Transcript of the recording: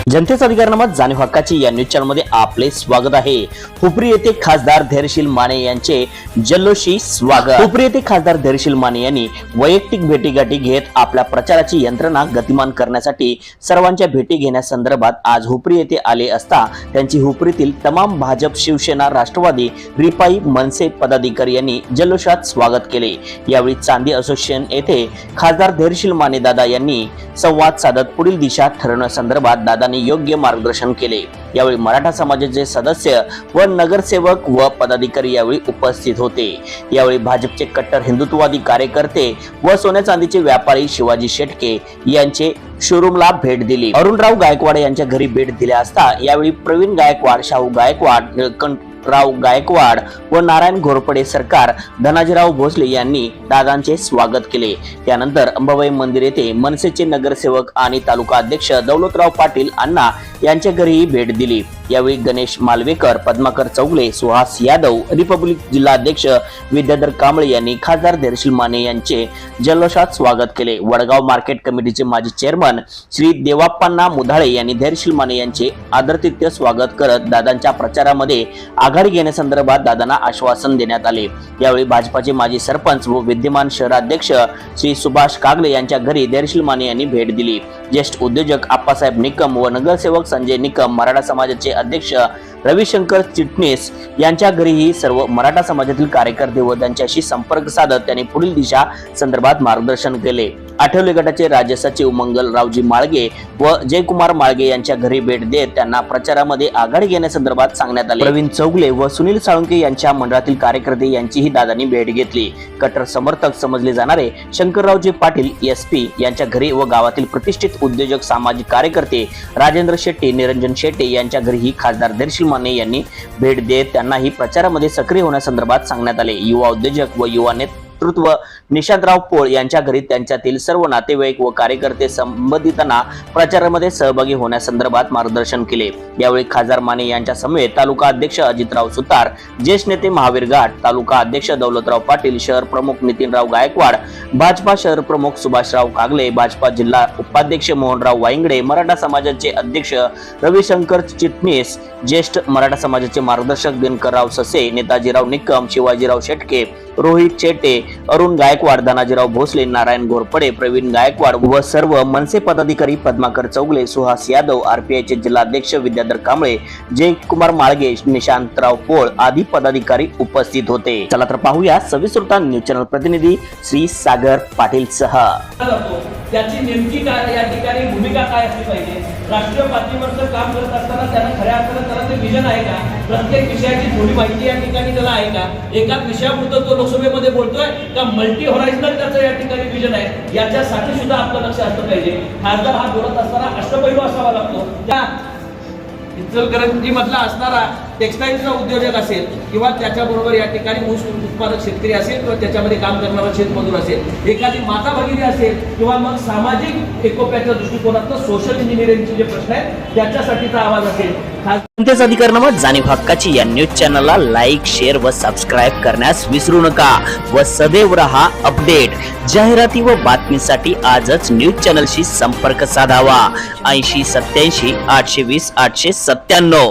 जनतेचा अधिकारनामा जाणीव हक्काची या न्यूज चॅनल मध्ये आपले स्वागत आहे। हुपरी येथे खासदार धैर्यशील माने यांचे जल्लोषी स्वागत। हुपरी येथे खासदार धैर्यशील माने यांनी वैयक्तिक भेटीगाठी घेत आपल्या प्रचाराची यंत्रणा गतिमान करण्यासाठी सर्वांच्या भेटी घेण्यासंदर्भात आज हुपरी येथे आले असता त्यांची हुपरीतील तमाम भाजप, शिवसेना, राष्ट्रवादी, रिपाई, मनसे पदाधिकारी यांनी जल्लोषात स्वागत केले। यावेळी चांदी असोसिएशन येथे खासदार धैर्यशील माने दादा यांनी संवाद साधत पुढील दिशा ठरवण्यासंदर्भात दादांनी योग्य मार्गदर्शन केले। यावेळी मराठा समाजाचे सदस्य व नगरसेवक व पदाधिकारी यावेळी उपस्थित होते। यावेळी भाजपचे कट्टर हिंदुत्ववादी कार्यकर्ते व सोन्या चांदीचे व्यापारी शिवाजी शेटके यांचे शोरूमला भेट दिली। अरुणराव गायकवाड यांच्या घरी भेट दिल्या असता यावेळी प्रवीण गायकवाड, शाहू गायकवाड, निळकंठराव गायकवाड व नारायण घोरपडे सरकार, धनाजीराव भोसले यांनी दादांचे स्वागत केले। त्यानंतर अंबाबाई मंदिर येथे मनसेचे नगरसेवक आणि तालुका अध्यक्ष दौलतराव पाटील अण्णा यांच्या घरीही भेट दिली। यावेळी गणेश मालवेकर, पद्माकर चौगले, सुहास यादव, रिपब्लिक जिल्हाध्यक्ष विद्याधर कांबळे यांनी खासदार धैर्यशील माने यांचे जल्लोषात स्वागत केले। वडगाव मार्केट कमिटीचे माजी चेअरमन श्री देवाप्पा मुधाळे यांनी धैर्यशील माने यांचे आदरातिथ्य स्वागत करत दादांच्या प्रचारामध्ये आघाडी घेण्यासंदर्भात दादांना आश्वासन देण्यात आले। यावेळी भाजपाचे माजी सरपंच व विद्यमान शहराध्यक्ष श्री सुभाष कागले यांच्या घरी धैर्यशील माने यांनी भेट दिली। ज्येष्ठ उद्योजक आप्पासाहेब निकम व नगरसेवक संजय निकम, मराठा समाजाचे अध्यक्ष रविशंकर चिटणीस यांच्या घरीही सर्व मराठा समाजातील कार्यकर्ते व त्यांच्याशी संपर्क साधत त्यांनी पुढील दिशा संदर्भात मार्गदर्शन केले। आठवले गटाचे राज्य सचिव मंगलरावजी माळगे व जयकुमार माळगे यांच्या घरी भेट देत त्यांना प्रचारामध्ये आघाडी घेण्यासंदर्भात सांगण्यात आले। प्रवीण चौगले व सुनील साळुंके यांच्या मंडळातील कार्यकर्ते यांचीही दादांनी भेट घेतली। कट्टर समर्थक समजले जाणारे शंकररावजी पाटील एसपी यांच्या घरी व गावातील प्रतिष्ठित उद्योजक, सामाजिक कार्यकर्ते राजेंद्र शेट्टी, निरंजन शेट्टी यांच्या घरीही खासदार धैर्यशील माने यांनी भेट देत त्यांनाही प्रचारामध्ये सक्रिय होण्यासंदर्भात सांगण्यात आले। युवा उद्योजक व युवा नेतृत्व निशांतराव पोळ यांच्या घरी त्यांच्यातील सर्व नातेवाईक व कार्यकर्ते संबंधितांना प्रचारामध्ये सहभागी होण्यासंदर्भात मार्गदर्शन केले। यावेळी खासदार माने यांच्या समेत तालुका अध्यक्ष अजितराव सुतार, ज्येष्ठ नेते महावीर घाट, तालुका अध्यक्ष दौलतराव पाटील, शहर प्रमुख नितीनराव गायकवाड, भाजपा शहर प्रमुख सुभाषराव कागले, भाजपा जिल्हा उपाध्यक्ष मोहनराव वाईंगडे, मराठा समाजाचे अध्यक्ष रविशंकर चिटणीस, ज्येष्ठ मराठा समाजाचे मार्गदर्शक दिनकरराव ससे, नेताजीराव निकम, शिवाजीराव शेटके, रोहित चेटे, अरुण गायकवाड, धनाजीराव भोसले, नारायण घोरपडे, प्रवीण गायकवाड व सर्व मनसे पदाधिकारी, पद्माकर चौगले, सुहास यादव, आरपीआयचे जिल्हाध्यक्ष विद्याधर कांबळे, जयकुमार माळगे, निशांतराव पोळ आदी पदाधिकारी उपस्थित होते। चला तर पाहूया सविस्तर न्यूज चॅनल प्रतिनिधी श्री सागर पाटील सह त्याची नेमकी काय या ठिकाणी भूमिका काय असली पाहिजे। राष्ट्रीय पातळीवरचं काम करत असताना त्याला खऱ्या अर्थाने त्याला ते विजन आहे का, प्रत्येक विषयाची थोडी माहिती या ठिकाणी त्याला आहे का, एकाच विषयापुरतं तो लोकसभेमध्ये बोलतोय का मल्टी होरायझनल त्याचं या ठिकाणी विजन आहे, याच्यासाठी सुद्धा आपलं लक्ष असलं पाहिजे। खासदार हा बोलत असताना अष्टपैलू असावा लागतो। त्या इचलकरंजी मधला असणारा टेक्सटाईलचा उद्योजक असेल किंवा त्याच्याबरोबर या ठिकाणी ऊस उत्पादक शेतकरी असेल किंवा त्याच्यामध्ये काम करणारा शेतमजूर असेल, एखादी माता भगिनी असेल किंवा मग सामाजिक एकोप्याच्या दृष्टिकोनातून सोशल इंजिनिअरिंगचे जे प्रश्न आहेत त्याच्यासाठीचा आवाज असेल। जनतेचा अधिकारनामा जाणीव हक्काची या न्यूज चॅनलला लाईक, शेअर व सबस्क्राईब करण्यास विसरू नका व सदैव रहा अपडेट। जाहिराती व बातमीसाठी आजच न्यूज चॅनलशी संपर्क साधावा। 80 87 820 897।